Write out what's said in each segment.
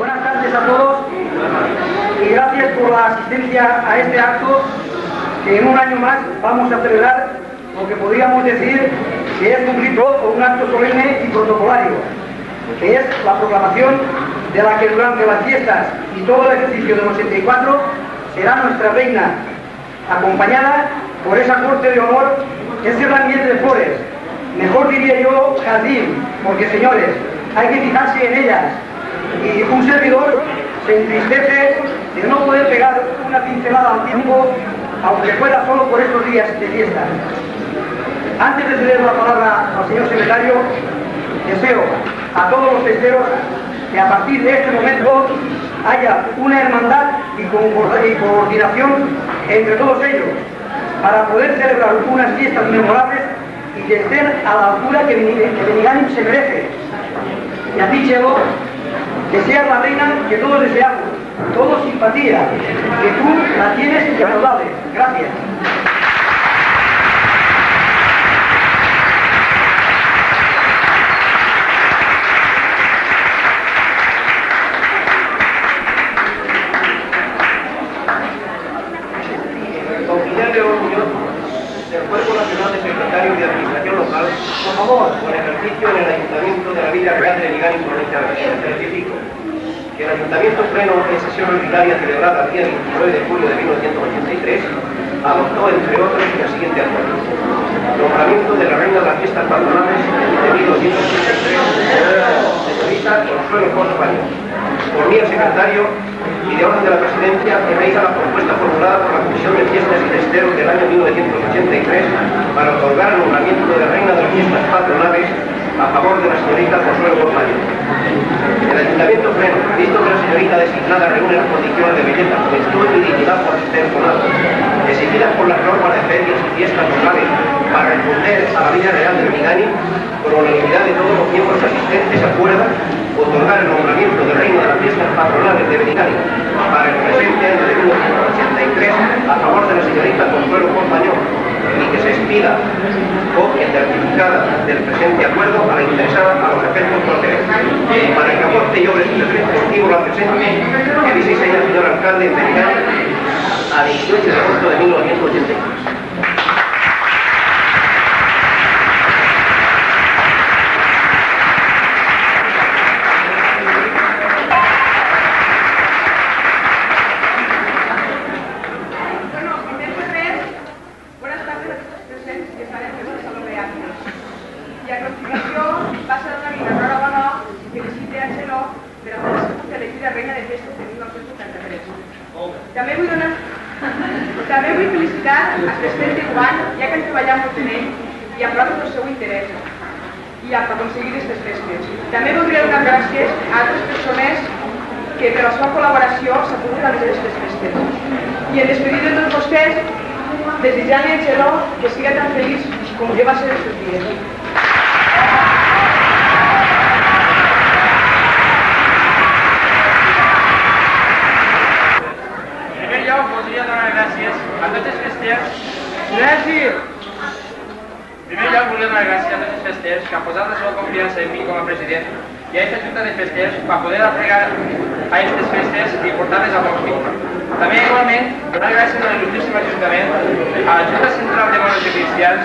Buenas tardes a todos y gracias por la asistencia a este acto que en un año más vamos a celebrar lo que podríamos decir que es un rito o un acto solemne y protocolario, que es la proclamación de la que durante las fiestas y todo el ejercicio del 84 será nuestra reina, acompañada por esa corte de honor, ese ramillete de flores, mejor diría yo jardín, porque señores, hay que fijarse en ellas, y un servidor se entristece de no poder pegar una pincelada al tiempo, aunque fuera solo por estos días de fiesta. Antes de ceder la palabra al señor secretario, deseo a todos los festeros que a partir de este momento haya una hermandad y coordinación entre todos ellos para poder celebrar unas fiestas memorables y que estén a la altura que Benigànim se merece. Y a ti, Chelo, que seas la reina que todos deseamos, todos simpatía, que tú la tienes indudable. Gracias. Del Cuerpo Nacional de Secretarios de Administración Local, por favor, con ejercicio en el Ayuntamiento de la Villa Real de Benigànim, provincia de Barcelona. Certifico que el Ayuntamiento Pleno en sesión ordinaria celebrada el día 29 de julio de 1983 adoptó, entre otros, el siguiente acuerdo: nombramiento de la reina de las fiestas patronales de 1983, señorita Consuelo Pons Baños. Por mí, el secretario, y de orden de la presidencia, que realiza la propuesta formulada por la Comisión de Fiestas y Festeros del año 1983 para otorgar el nombramiento de la reina de las fiestas patronales a favor de la señorita Consuelo Pons Baños. El Ayuntamiento Pleno, visto que la señorita designada reúne las condiciones de belleza, juventud y dignidad personal exigidas por las normas de ferias y fiestas locales para responder a la Villa Real de Benigànim, por unanimidad de todos los miembros asistentes, acuerda otorgar el nombramiento de reina de las fiestas patronales de Benigànim para el presente año de 1983 a favor de la señorita Consuelo Pons Baños, y que se expida copia certificada del presente acuerdo a la interesada a los efectos procedentes. Para que aporte y obre su efectivo la presente, que diseña el señor alcalde de Benigànim a 18 de agosto de 1983. També vull felicitar a Crestel de Guant, ja que hem treballat molt en ell i amb nosaltres el seu interès i per aconseguir aquestes festes. També voldria donar gràcies a altres persones que per la seva col·laboració s'ha pogut realitzar aquestes festes. I en despedir de tots vostès, desitjant-li a Xeló que siga tan feliç com jo va ser aquests dies. Voldria donar gràcies a tots els festers. Gràcies! En primer lloc, volia donar gràcies a tots els festers que han posat la seva confiança en mi com a president i a aquesta junta de festers per poder aplegar a aquestes festes i portar-les a bon fi. També, igualment, donar gràcies a l'il·lustríssim Ajuntament, a la Junta Central de Monjos i Cristians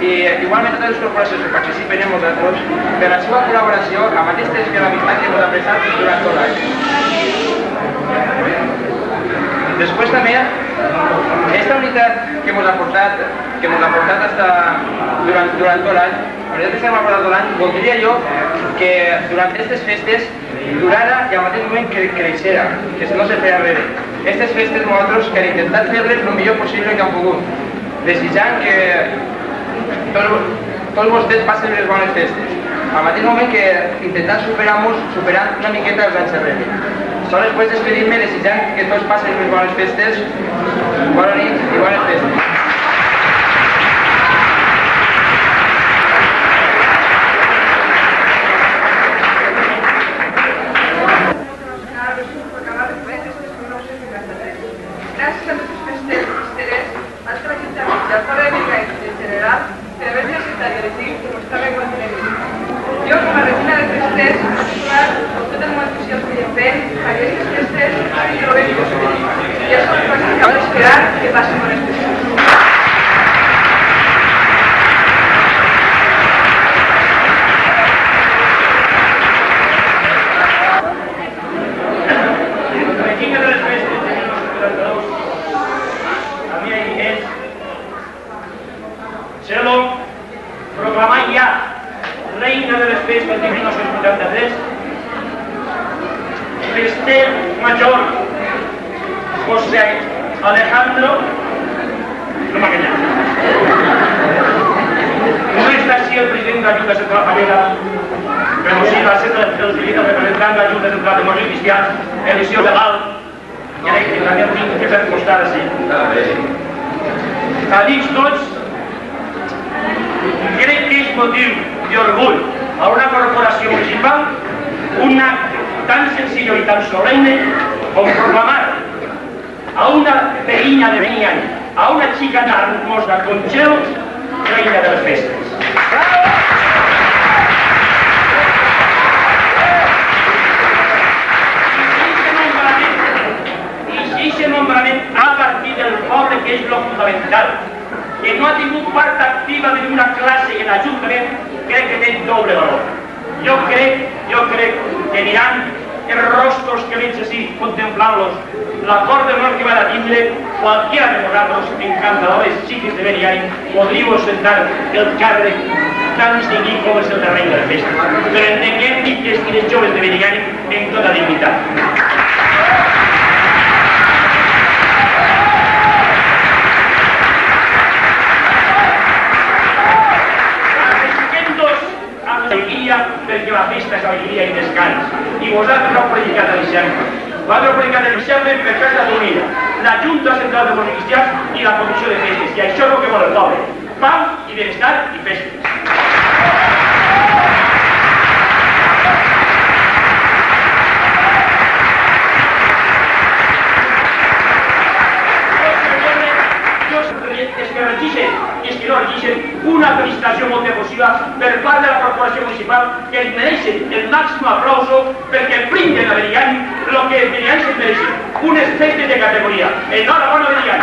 i igualment a totes les corporacions que participen en nosaltres per la seva col·laboració amb aquestes que l'amistat que ens ha prestat durant tot l'any. Després també, aquesta unitat que ens ha portat durant tot l'any, la unitat que s'ha portat tot l'any, voldria jo que durant aquestes festes durara i al mateix moment que creixera, que no se feia enrere. Aquestes festes nosaltres que hem intentat fer-les el millor possible que hem pogut, desitjant que tots vostès passen les bones festes, al mateix moment que intentant superar una miqueta els anys enrere. Solo después de despedirme, desitjant que tots passen unes bones festes, bona nit i bones festes. Gràcies a tots els festers i festeres, al seu ajuntament i al poble de Benigànim en general, per haver-nos acceptat elegir i mostrar-me quan tenim. Jo, com a regina de festers, he trobat tot el meu entusiasme i empenys 1983, fester major José Alejandro, no m'ha enganyat. No està així el president de la Junta Central Javera, però sí va ser el representant de la Junta Central de Morts i Cristians, elecció legal, i ara que també tinc que fer constar així. Amics tots, crec que és motiu d'orgull a una corporació municipal un acte tan senzill i tan solemne com proclamar a una veïna de Beniany, a una xica tan hermosa com Txell, reina de les festes. I si aquest nombrament a partir del poble, que és lo fundamental, que no ha tingut part activa d'una classe en l'Ajuntament, crec que té doble valor. Jo crec que mirant els rostros que veig així, contemplant-los, l'acord de honor que van a tindre, qualquiera de vosaltres, encantadores xiques de Beniany, podríeu ostentar el càrrec tan distingit com és el de reina de les festes. Però entenguem que les joves de Beniany en tota dignitat. Perquè la festa és alegria i descans. I vosaltres heu predicat l'exemple. Vosaltres heu predicat l'exemple per fer-la d'unida. La Junta Central de Morts i Cristians i la Comissió de Festes. I això és el que vol el poble. Pau i benestar i festes. És que no regeixen una administració molt efusiva per part de la corporació municipal que es mereixen el màxim aplauso perquè brinden a Beniany el que Beniany se mereixen, unes festes de categoria. Enhorabona, Beniany!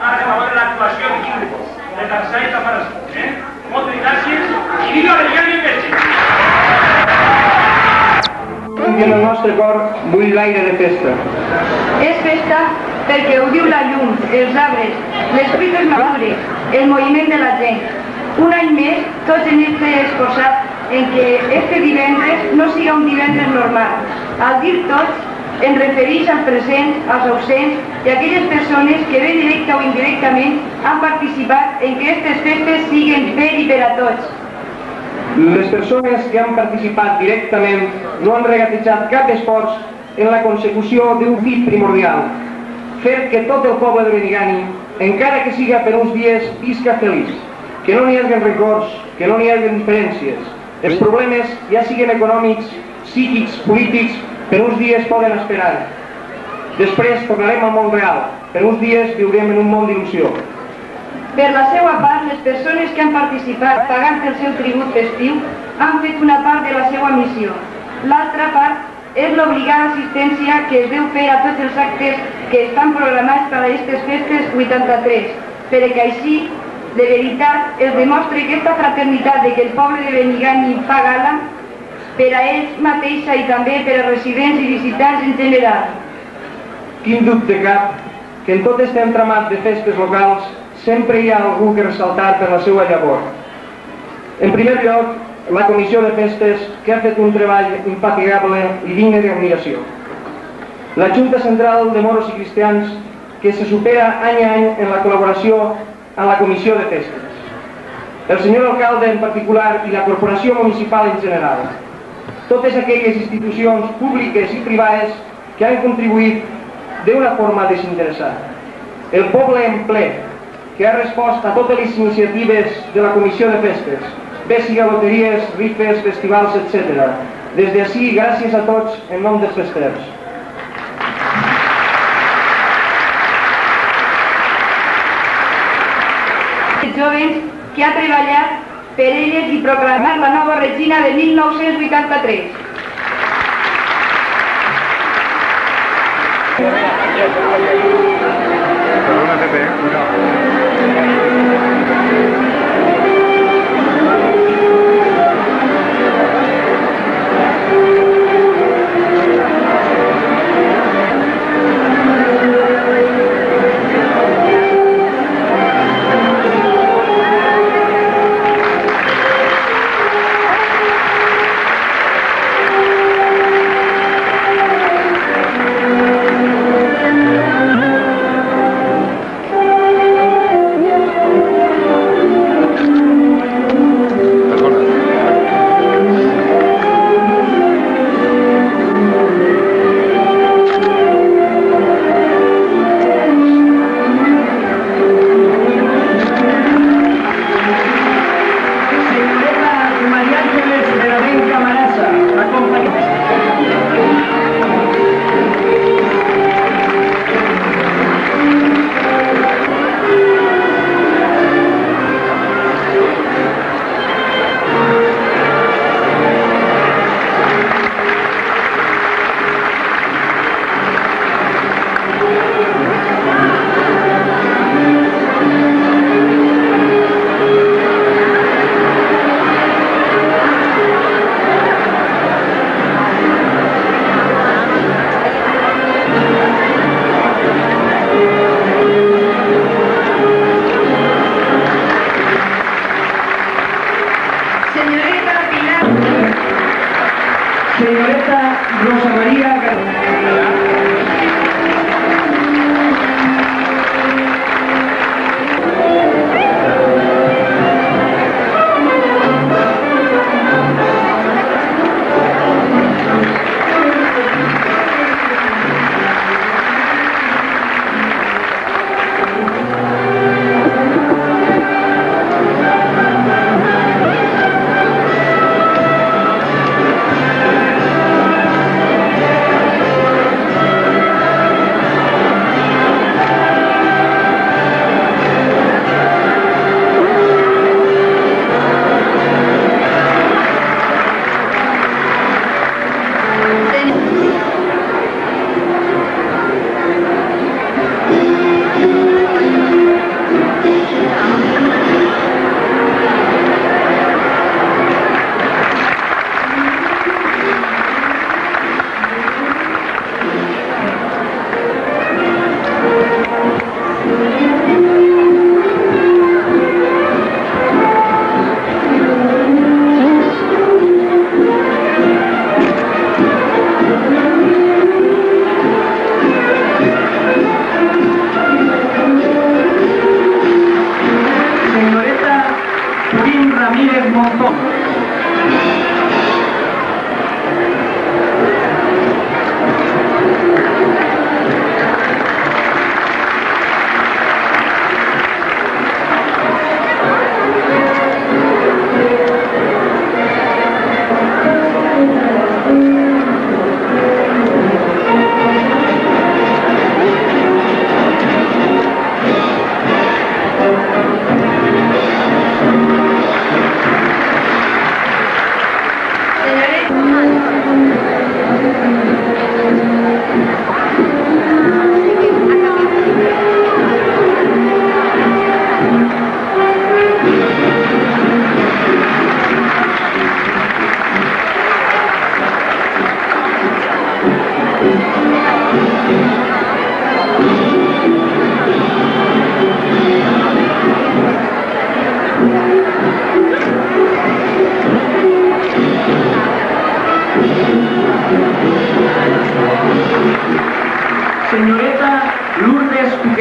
Ara a veure l'actuació de Tarzà i Tafarasó. Moltes gràcies i viva Beniany i festes! I en el nostre cor bull l'aire de festa. És festa perquè ho diu la llum, els arbres, les fruites madures, el moviment de la gent. Un any més, tots en este esforçat en que este divendres no siga un divendres normal. Al dir tots, en refereix als presents, als ausents i a aquelles persones que bé directa o indirectament han participat en que aquestes festes siguin per i per a tots. Les persones que han participat directament no han regatejat cap esforç en la consecució d'un fi primordial, fer que tot el poble de Benigani, encara que siga per uns dies, visca feliç, que no n'hi hagi records, que no n'hi hagi diferències. Els problemes, ja siguin econòmics, psíquics, polítics, per uns dies poden esperar. Després tornarem al món real. Per uns dies viurem en un món d'il·lusió. Per la seva part, les persones que han participat pagant el seu tribut festiu han fet una part de la seva missió. L'altra part és l'obligada assistència que es deu fer a tots els actes que estan programats per a aquestes festes 83, perquè així, de veritat, es demostra aquesta fraternitat de que el poble de Benigani fa gala per a ells mateixa i també per a residents i visitants en general. Quin dubte cap que en tot este entramat de festes locals sempre hi ha algú que ressaltar per la seva llavor. En primer lloc, la Comissió de Festes, que ha fet un treball infatigable i digne d'admiració. La Junta Central de Moros i Cristians, que se supera any a any en la col·laboració amb la Comissió de Festes. El senyor alcalde en particular i la corporació municipal en general. Totes aquelles institucions públiques i privades que han contribuït d'una forma desinteressada. El poble en ple, que ha respost a totes les iniciatives de la Comissió de Festes, bé siga loteries, rifes, festivals, etc. Des d'ací, gràcies a tots en nom dels festers. Els jovens que ha treballat per elles i proclamar la nova Regina de 1983.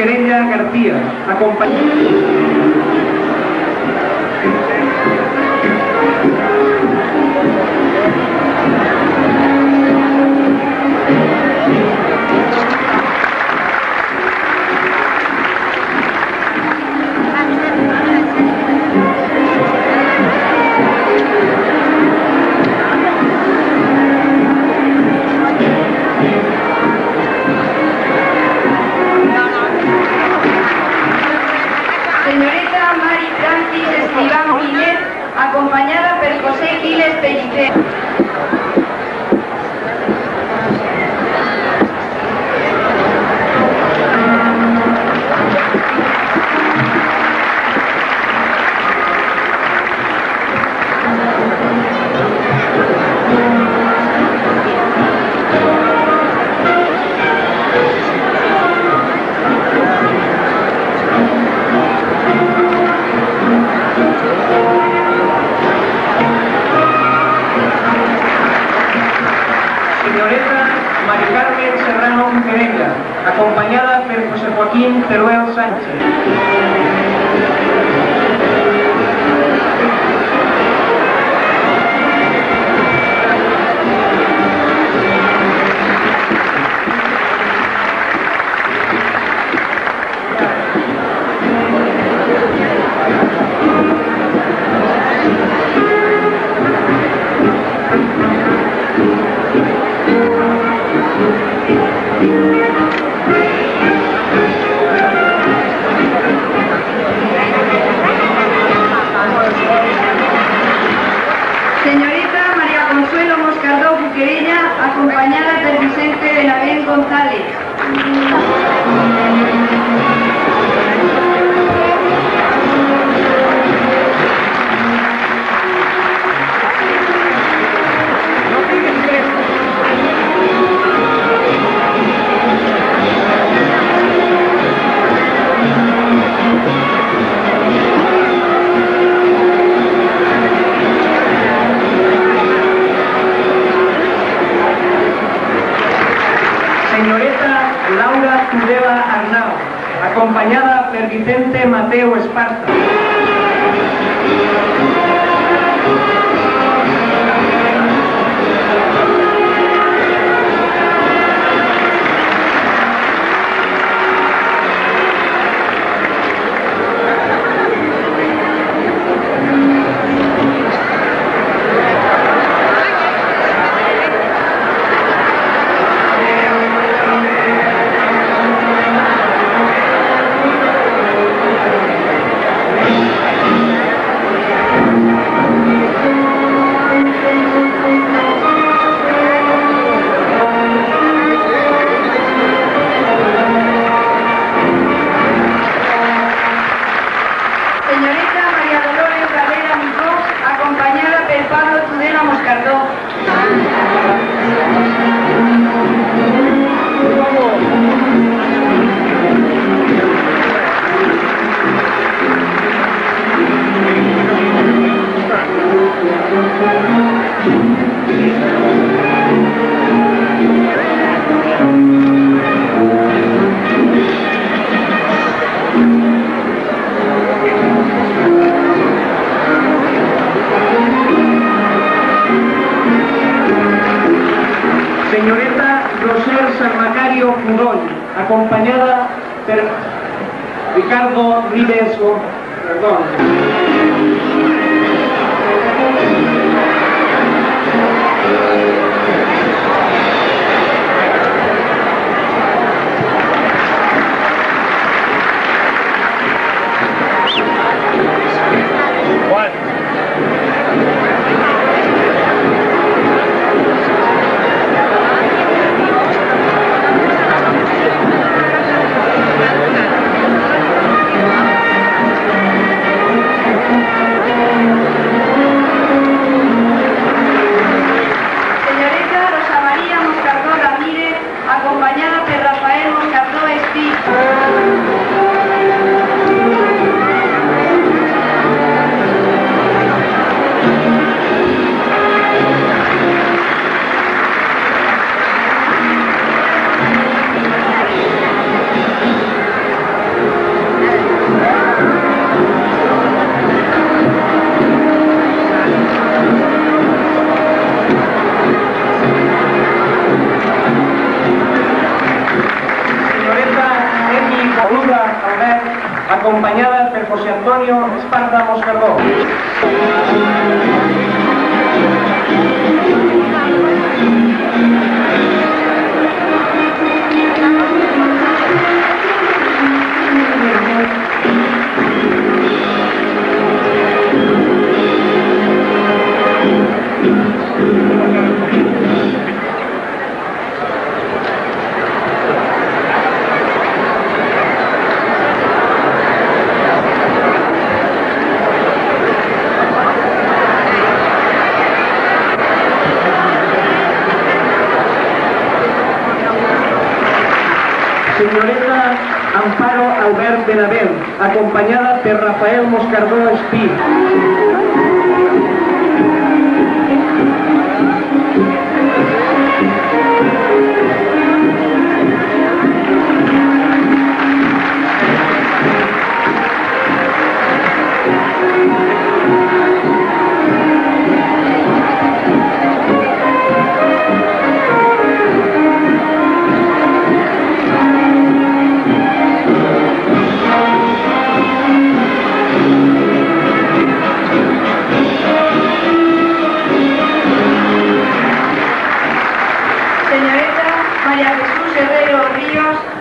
Buquerella García, Señorita Mari Francis Escribán Quilet, acompañada por José Quiles Pellicer. acompañada por José Joaquín Teruel Sánchez. Señorita María Consuelo Moscardó Buquerella, acompañada por Vicente Benavén González. Señorita Laura Tudela Arnau, acompañada por Vicente Mateo Esparza. Señorita María Dolores Barrera Micó, acompañada por Pablo Tudela Moscardó. Señorita Roser San Macario Pudol, acompañada por Ricardo Rives Antonio Esparza Moscardó. Señorita Amparo Albert Benavent, acompanyada per Rafael Moscardó Espí.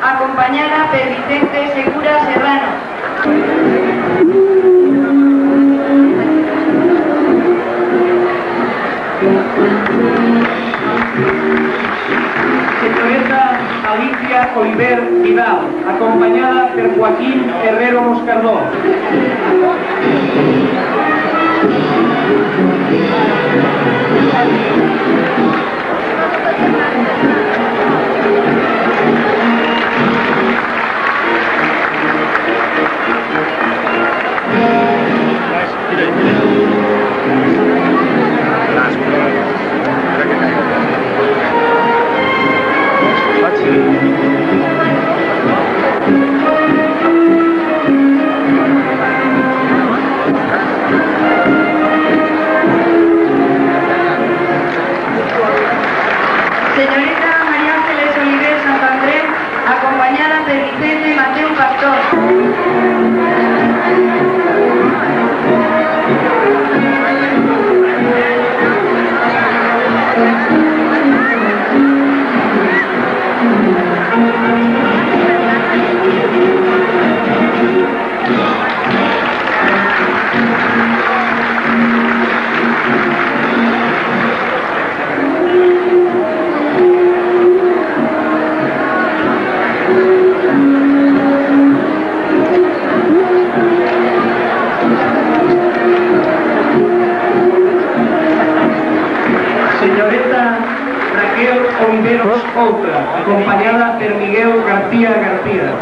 Acompañada por Vicente Segura Serrano. Señorita Alicia Oliver Vidal, acompañada por Joaquín Herrero Moscardó. Señorita María Ángeles Oliver Santandré, acompañada por Vicente Mateo Pastor. Señorita Raquel Oliveros Outra, acompañada por Miguel García García.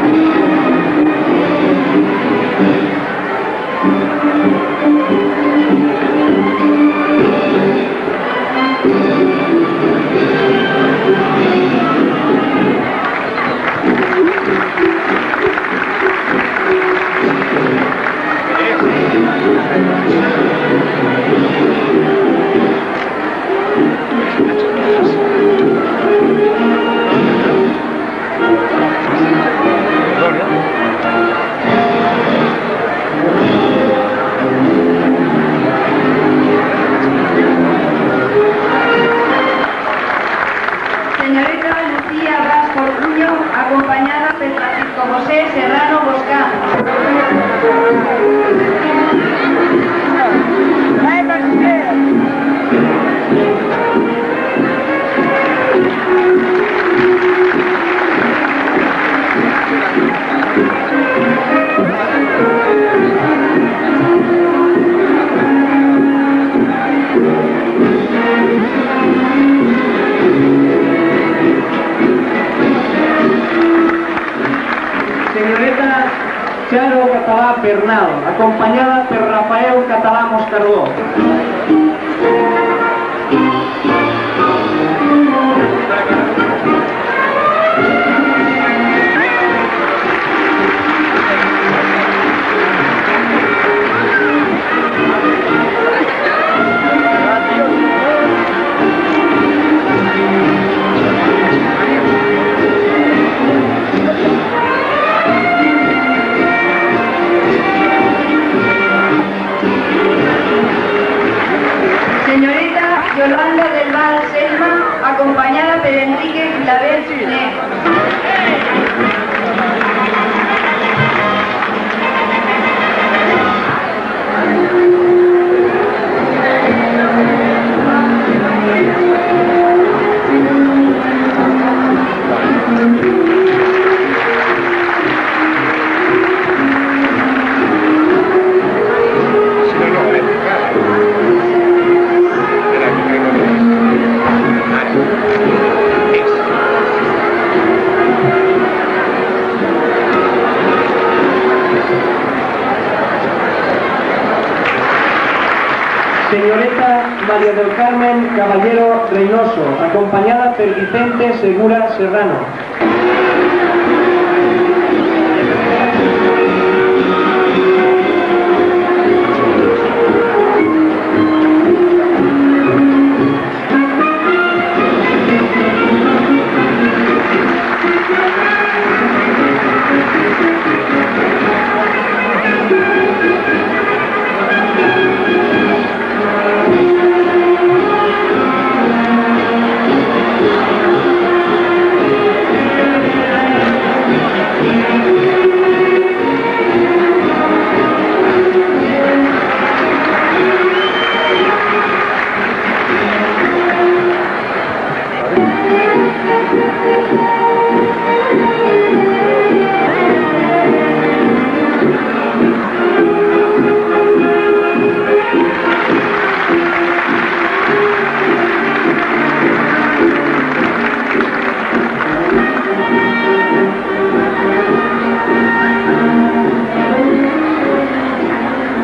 Señorita Lucía Blas Ortuño, acompañada por Francisco José Serrano Boscán. Señorita Charo Catalá Bernal, acompañada por Rafael Catalá Moscardó. Selma, acompanyada per Enrique Claver Giner. Señorita María del Carmen Caballero Reynoso, acompañada por Vicente Segura Serrano.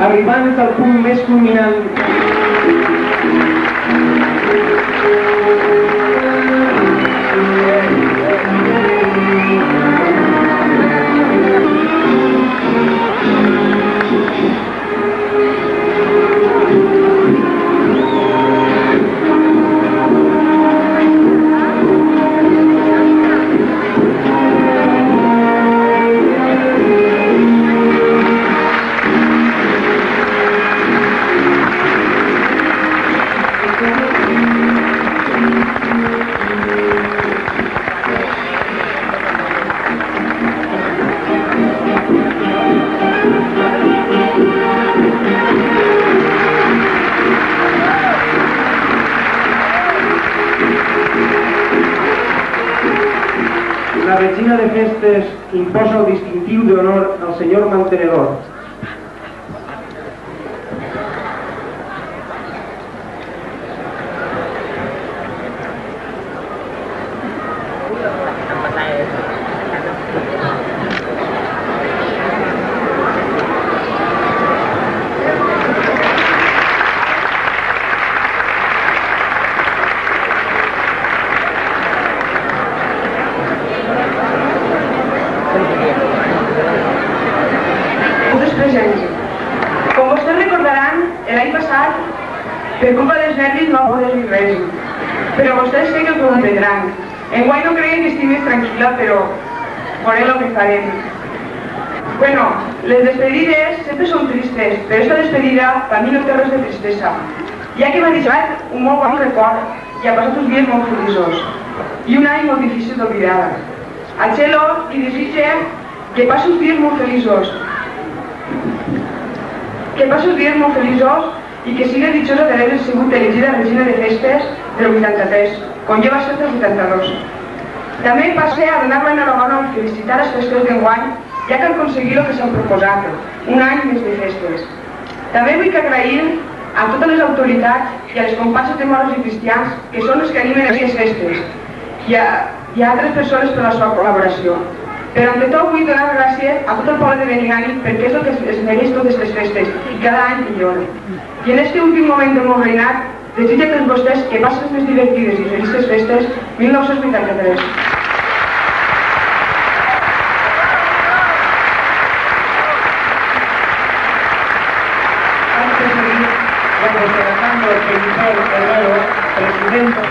Arribant al punt més culminant la regina de festes imposa el distintiu d'honor al senyor mantenedor. Com vostès recordaran, l'any passat, per culpa dels nervis no poder dir res, però vostès sé que ho comprendran. Enguany no creien que estic més tranquil·la, però veurem el que farem. Bueno, les despedides sempre són tristes, però esta despedida per mi no té res de tristesa, ja que m'ha deixat un molt bon record i ha passat uns dies molt feliços i un any molt difícil d'oblidar. Al Txelo li desitge que passi uns dies molt feliços, i que sigui ditjosa d'haver sigut elegida regina de festes del 83, com ja va ser del 82. També passé a donar-me enhorabona i felicitar les festes d'enguany, ja que han aconseguit el que s'han proposat, un any més de festes. També vull agrair a totes les autoritats i a les companys de moros i cristians que són els que animen aquestes festes i a altres persones per la seva col·laboració. Però ante tot vull donar gràcies a tot el poble de Benigànim perquè és el que es mereix totes les festes i cada any millor. I en este últim moment del meu reinat desitjo a tots vostès que passin més divertides i felices festes 1983. Presidente.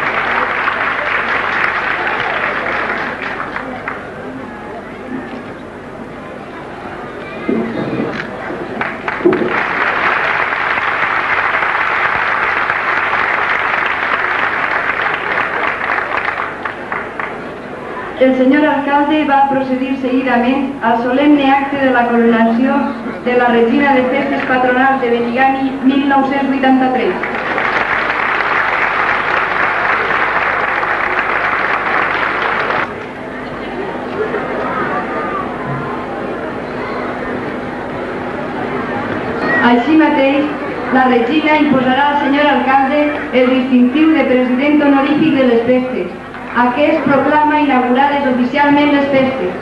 el senyor alcalde va procedir seguidament al solemne acte de la coronació de la regina de festes patronals de Benigànim 1983. Així mateix, la regina imposarà al senyor alcalde el distintiu de president honorífic de les festes. Aquest proclama inaugurades oficialment les festes.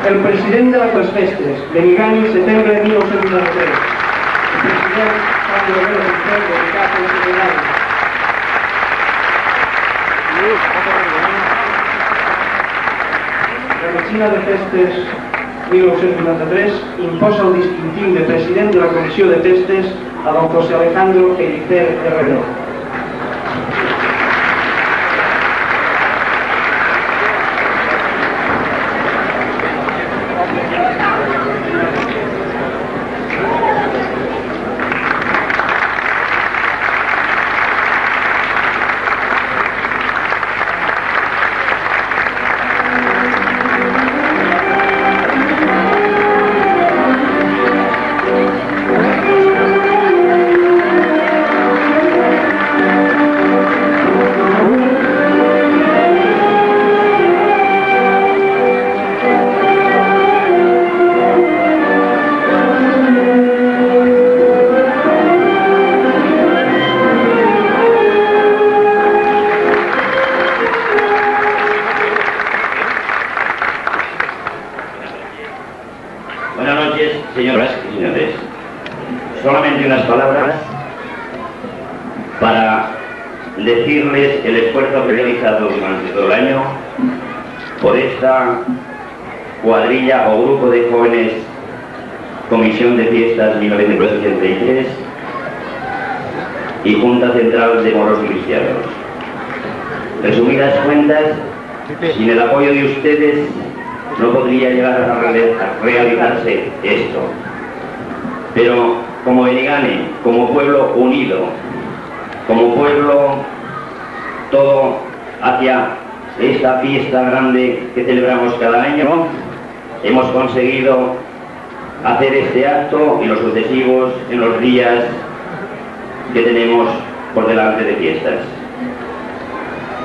El president de les festes, Benigànim, setembre de 1993. El president Juan Romero Central, dedicat a la Benigànim. La regina de festes 1993 imposa el distintiu de president de la Comissió de Festes a don José Alejandro Pellicer Herrero. Señoras y señores, solamente unas palabras para decirles el esfuerzo realizado durante todo el año por esta cuadrilla o grupo de jóvenes Comisión de Fiestas 1983 y Junta Central de Moros Cristianos. Resumidas cuentas, sin el apoyo de ustedes no podría llegar a realizarse esto. Pero como Benigànim, como pueblo unido, como pueblo todo hacia esta fiesta grande que celebramos cada año, hemos conseguido hacer este acto y los sucesivos en los días que tenemos por delante de fiestas.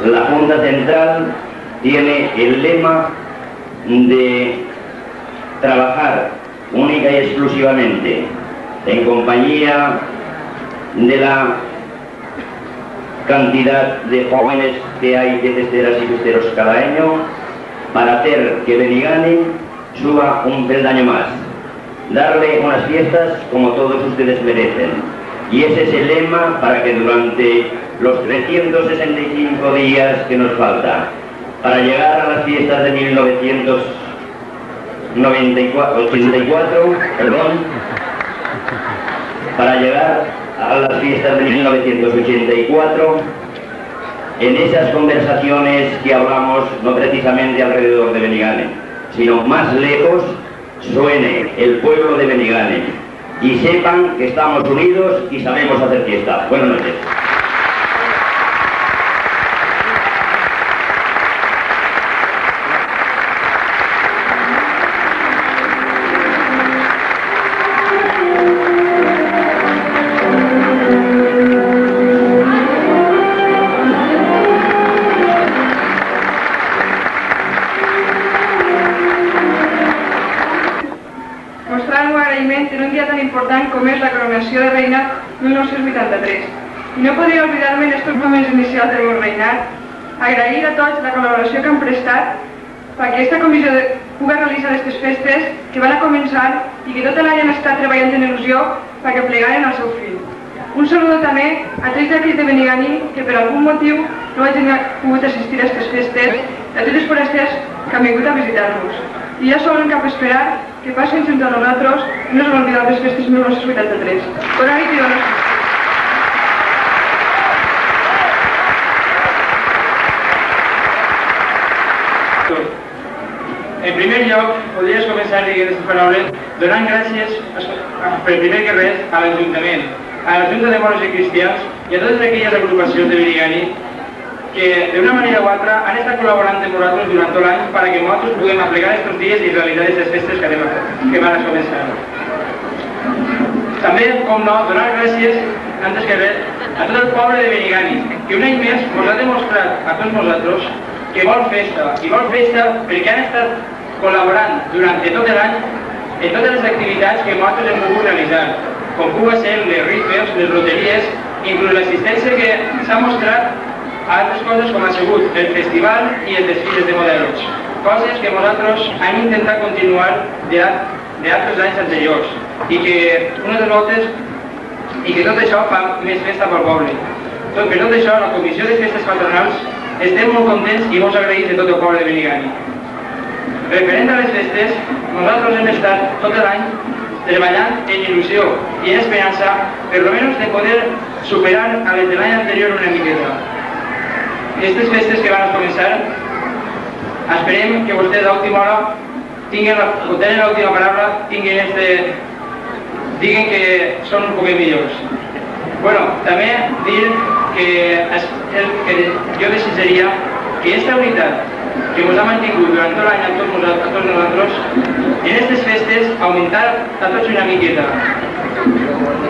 La Junta Central tiene el lema de trabajar única y exclusivamente en compañía de la cantidad de jóvenes que hay de festeras y festeros cada año para hacer que Benigànim suba un peldaño más, darle unas fiestas como todos ustedes merecen. Y ese es el lema para que durante los 365 días que nos falta para llegar a las fiestas de 1984, para llegar a las fiestas de 1984, en esas conversaciones que hablamos, no precisamente alrededor de Benigànim, sino más lejos, suene el pueblo de Benigànim y sepan que estamos unidos y sabemos hacer fiesta. Buenas noches. En un dia tan important com és la coronació de reina 1983. I no podria oblidar-me en estos moments inicials del meu reinat agrair a tots la col·laboració que han prestat perquè aquesta comissió pugui realitzar aquestes festes que van a començar i que tot l'any han estat treballant en il·lusió perquè plegaren al seu fill. Un saludo també a tots d'aquí de Benigànim que per algun motiu no hagin pogut assistir a aquestes festes i a tots els forasters que han vingut a visitar-nos. I ja solen cap esperar que passen junto a nosaltres i no s'han oblidat les festes 1983. Bona nit i bona nit. En primer lloc, podries començar dient aquestes paraules donant gràcies, per primer que res, a l'Ajuntament, a la Junta de Moros i Cristians i a totes aquelles agrupacions de Benigani que d'una manera o altra han estat col·laborant amb nosaltres durant tot l'any perquè nosaltres puguem aplegar aquests dies i realitzar aquestes festes que van a començar. També, com no, donar gràcies, antes que res, a tot el poble de Benigani, que un any més ens ha demostrat a tots nosaltres que vol festa, i vol festa perquè han estat col·laborant durant tot l'any en totes les activitats que nosaltres hem pogut realitzar, com pugui ser les rifes, les loteries, inclús l'assistència que s'ha mostrat a altres coses com ha sigut el festival i els desfiles de modelos, coses que nosaltres hem intentat continuar d'altres anys anteriors i que unes voltes i que tot això fa més festa pel poble. Per tot això, la Comissió de Festes Patronals estem molt contents i molt agraïts de tot el poble de Benigani. Referent a les festes, nosaltres hem estat tot l'any treballant en il·lusió i en esperança, per almenys de poder superar a les de l'any anterior una miqueta. Aquestes festes que van a començar, esperem que vostès a última hora tenen l'última paraula, diguen que són un poquet millors. Bueno, també dir que jo desitjaria que aquesta unitat que ens ha mantingut durant tot l'any a tots nosaltres, en aquestes festes augmentar a tots una miqueta.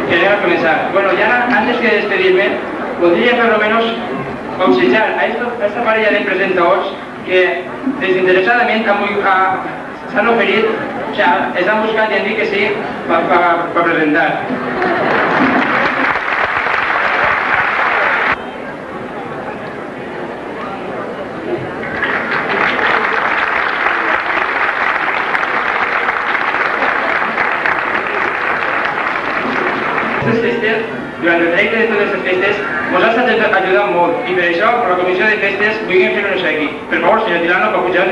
Que anem a començar. Bueno, ya antes que despedirme, podria per lo menos obsequiar a esta parella de presentadors que desinteresadament s'han oferit, o sea, estan buscant i han dit que sí per presentar. Aquestes festes, durant el trajecte de totes les festes, ens ha estat ajudant molt i per això, per la Comissió de Festes, vull fer un aquí. Per favor, senyor Tirano, per pujar.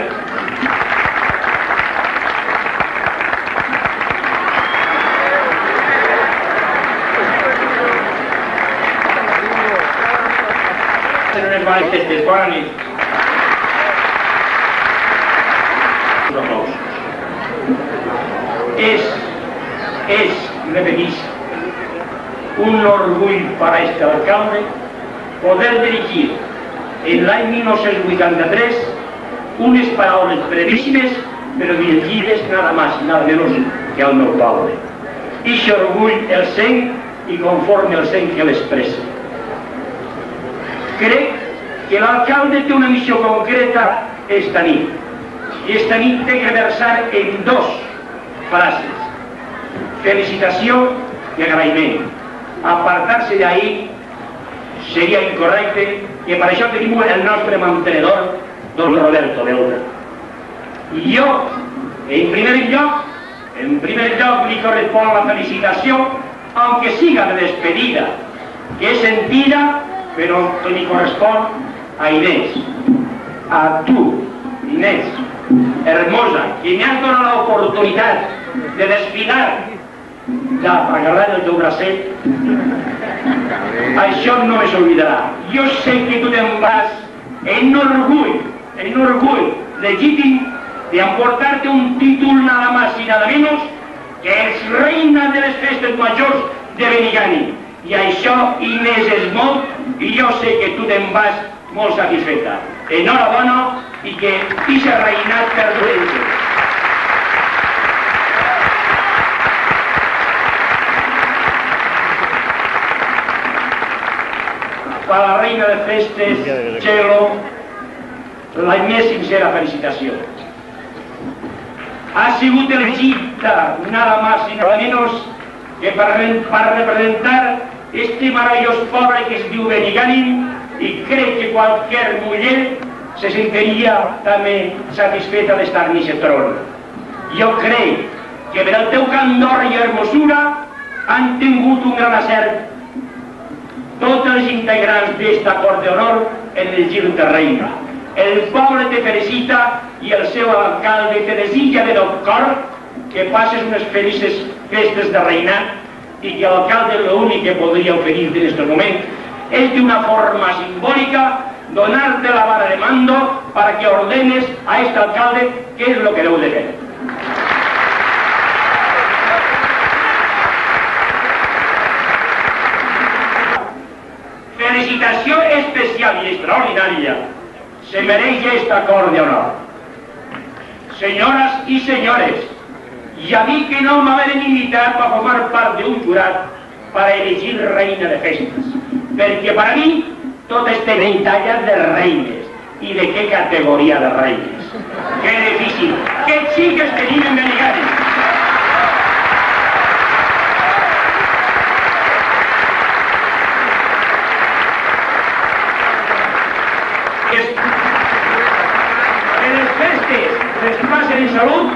Ser unes bones festes. Bona nit. Repetís, un orgull para este alcalde poder dirigir en l'any 1983 unes paraules brevíssimes però dirigides nada más y nada menos que al meu poble. Ixe orgull el sent i conforme el sent que l'expressa. Crec que l'alcalde té una missió concreta esta nit i esta nit té que versar en dos frases: felicitació i agraïment. Apartar-se d'ahí seria incorrecte i per això tenim el nostre mantenedor, don Roberto Belda. I jo, en primer lloc li correspon la felicitació, aunque siga de despedida, que és sentida, però que li correspon a Inés. A tu, Inés, hermosa, que me has donat l'oportunitat de desfilar d'agarrar el teu bracet. Això no me s'olvidarà. Jo sé que tu te'n vas en orgull legítim de emportar-te un títol nada más y nada menos que és reina de les festes majors de Benigani. I això, Inés, és molt, i jo sé que tu te'n vas molt satisfeta. Enhorabona i que ixe reinat perdureixi. Per a la reina de festes, Txelo, la més sincera felicitació. Ha sigut elegida nada más y nada menos que per representar este maravillós poble que es diu Benigani, i crec que qualsevol muller se sentiria també satisfeta d'estar en aquest tron. Jo crec que per el teu candor i hermosura han tingut un gran acert tots els integrants d'esta cort d'honor en el gir de reina. El poble te felicita i el seu alcalde te desitja de tot cor que passes unes felices festes de reinat i que l'alcalde l'únic que podria oferir-te en aquest moment és d'una forma simbòlica donar-te la vara de mando para que ordenes a este alcalde què és el que deu de fer. Felicitació especial i extraordinària se mereix este acord de honor. Señoras y señores, y a mí que no me habían invitado a formar parte de un jurat para elegir reina de festes, perquè para mí totes tenen tallas de reines, i de què categoria de reines. Que difícil, que xiques tenim en Benigànim. Que les festes les passen en salut,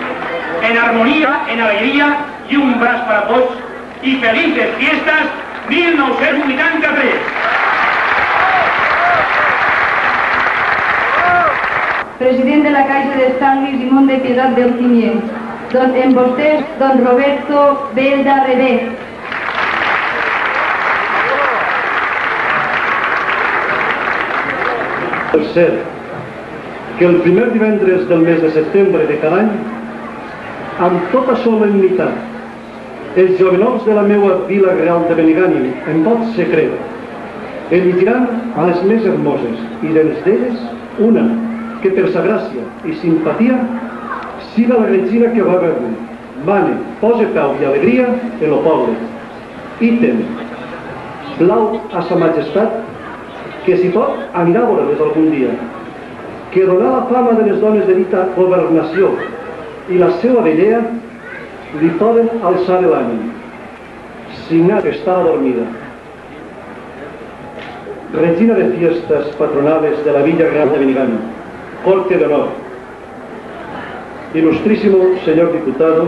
en armonía, en alegría y un braç para tots y felices fiestas 1983. President de la Caixa d'Estalvis i Mont de Piedad del Cimient, en vostès, don Roberto Belda Rebé. Per cert, que el primer divendres del mes de setembre de cada any, amb tota solemnitat, els jovenols de la meua vila real de Benigànim, en vot secret, elegiran a les més hermoses, i dels d'elles, una, que per sa gràcia i simpatia siga la regina que va veure, mane, pose pau i alegria en lo poble. Ítem, blau a sa majestat, que si pot anirà a veure-les algun dia, que donar la fama de les dones de dita governació i la seva bellea li poden alçar l'ànim. Signar que està adormida. Regina de fiestas patronales de la Villa Real de Benigànim, corte de honor. Ilustrísimo señor diputado,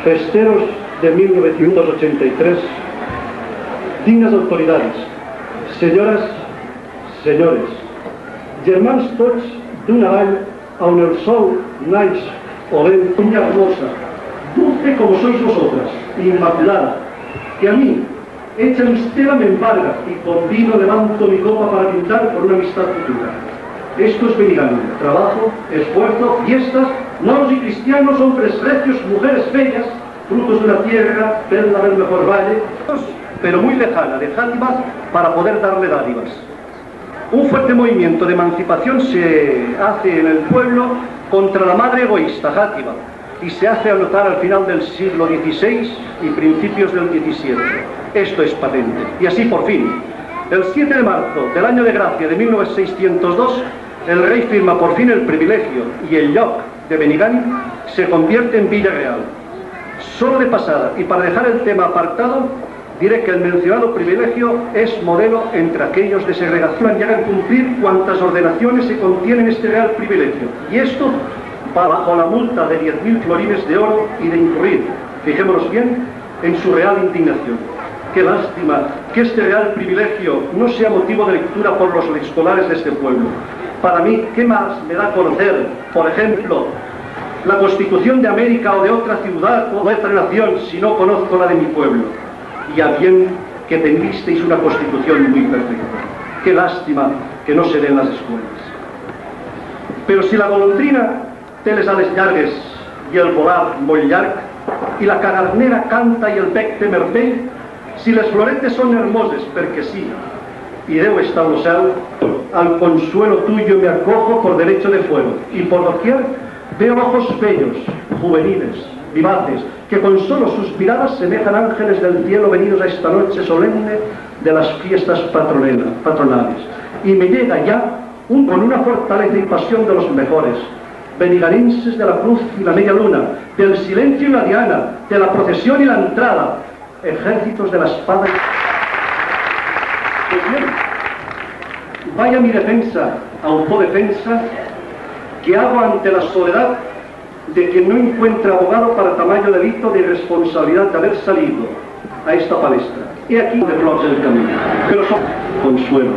festeros de 1983, dignas autoridades, señoras, señores, germans tots d'una vall on el sol naix olent, una hermosa, dulce como sois vosotras, inmaculada, que a mí, hecha mi estela, me embarga y con vino levanto mi copa para brindar por una amistad futura. Esto es Benigànim, trabajo, esfuerzo, fiestas, moros y cristianos, hombres recios, mujeres bellas, frutos de una tierra, perla del mejor valle, pero muy lejana, de Játiva, para poder darle dádivas. Un fuerte movimiento de emancipación se hace en el pueblo contra la madre egoísta, Játiva, y se hace anotar al final del siglo XVI y principios del XVII. Esto es patente. Y así por fin, el 7 de marzo del año de gracia de 1602, el rey firma por fin el privilegio y el lloc de Benigànim se convierte en Villa Real. Solo de pasada, y para dejar el tema apartado, diré que el mencionado privilegio es modelo entre aquellos de segregación. Llegan a cumplir cuantas ordenaciones se contienen en este real privilegio. Y esto bajo la multa de 10.000 florines de oro y de incurrir, fijémonos bien, en su real indignación. Qué lástima que este real privilegio no sea motivo de lectura por los escolares de este pueblo. Para mí, ¿qué más me da conocer, por ejemplo, la Constitución de América o de otra ciudad o de otra nación si no conozco la de mi pueblo? Y a bien que tendisteis una Constitución muy perfecta. Qué lástima que no se dé en las escuelas. Pero si la golondrina té les ales llargues i el volar molt llarg, i la cagarnera canta i el bec té merpell, si les floretes són hermoses perquè sí, y Déu está en el cel, al consuelo tuyo me acojo por derecho de fuero, y por doquier veo ojos bellos, juveniles, vivaces, que con solo sus miradas semejan ángeles del cielo venidos a esta noche solemne de las fiestas patronales. Y me llega ya con una fortaleza y pasión de los mejores, beniganinses de la cruz y la media luna, del silencio y la diana, de la procesión y la entrada, ejércitos de la espada. Pues bien, vaya mi defensa, autodefensa, que hago ante la soledad de quien no encuentra abogado para tamaño delito de irresponsabilidad de haber salido a esta palestra. He aquí de flors del camino, pero son consuelo.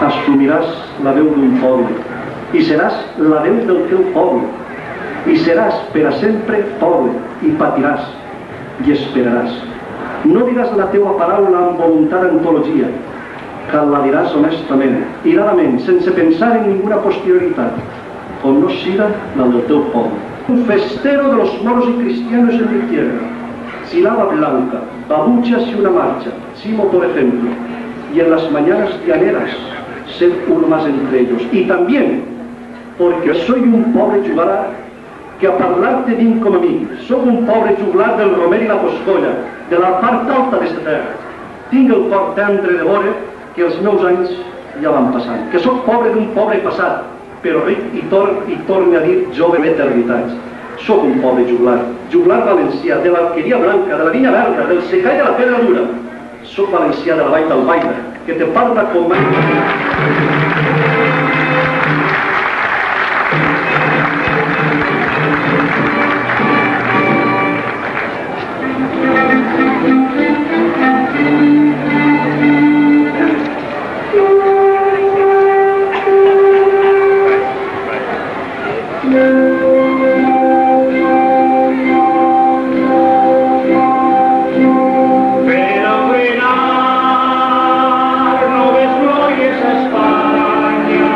Assumiràs la veu d'un poble, i seràs la veu del teu poble, i seràs per a sempre poble, i patiràs, i esperaràs. No diràs la teua paraula amb voluntat d'antologia, que la diràs honestament, iradament, sense pensar en ninguna posterioritat, com no siga la del teu poble. Un festero de los moros y cristianos en mi tierra, sílaba blanca, babuchas y una marcha, Simo por ejemplo, y en las mañanas llaneras, ser uno más entre ellos. Y también, porque soy un pobre juglar que a parlar-te vinc com a mi, soc un pobre juglar del Romer i la Poscolla, de la part alta d'esta terra. Tinc el cor tendre de veure que els meus anys ja van passant, que sóc pobre d'un pobre passat, però ric i torne a dir jove d'eternitats. Sóc un pobre juglar, juglar valencià, de l'Alqueria Blanca, de la Vinya Verda, del Secà i de la Pedra Dura. Sóc valencià de la Vall d'Albaida, que te parla com mai. No ves glorias a España.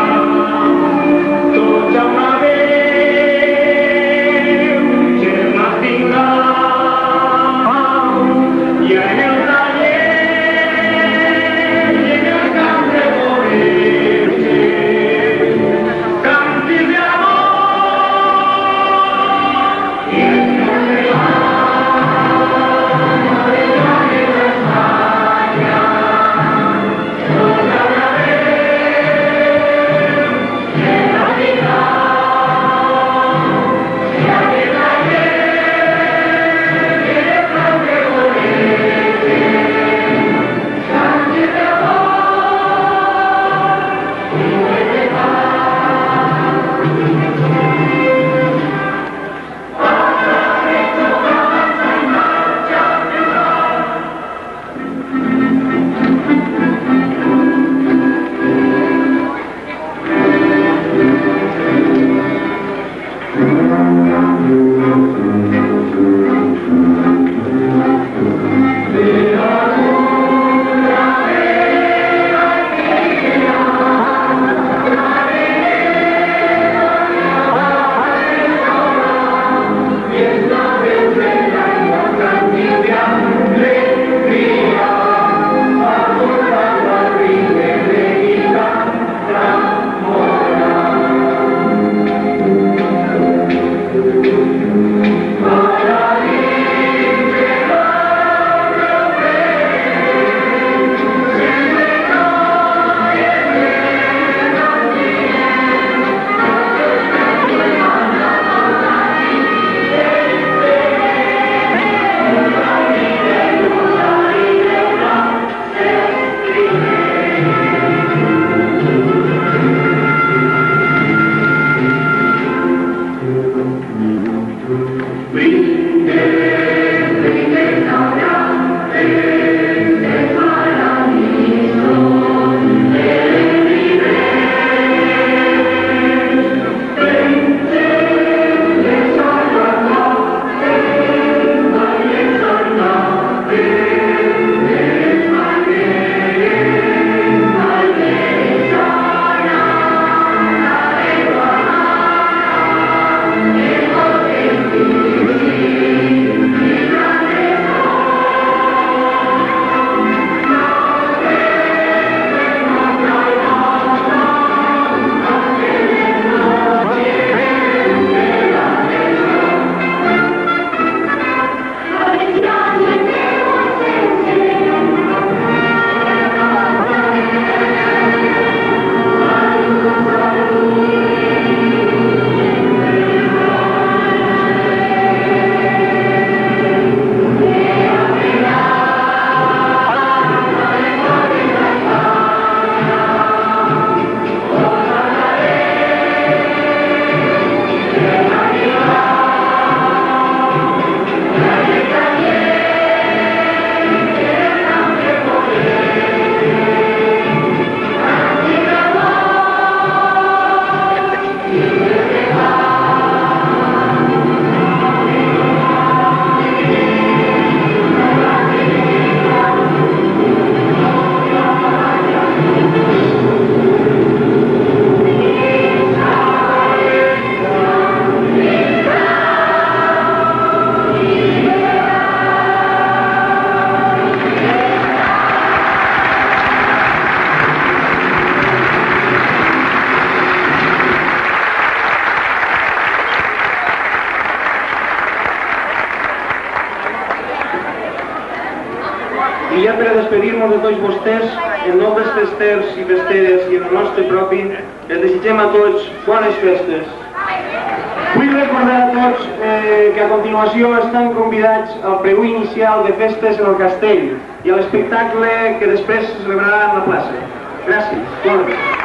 I ja per a despedir-nos de tots vostès, en nom dels festers i festeres i en el nostre propi, els desitgem a tots bones festes. Vull recordar a tots que a continuació estan convidats al pregú inicial de festes en el castell i a l'espectacle que després se celebrarà en la plaça. Gràcies. Bona nit.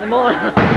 Molt.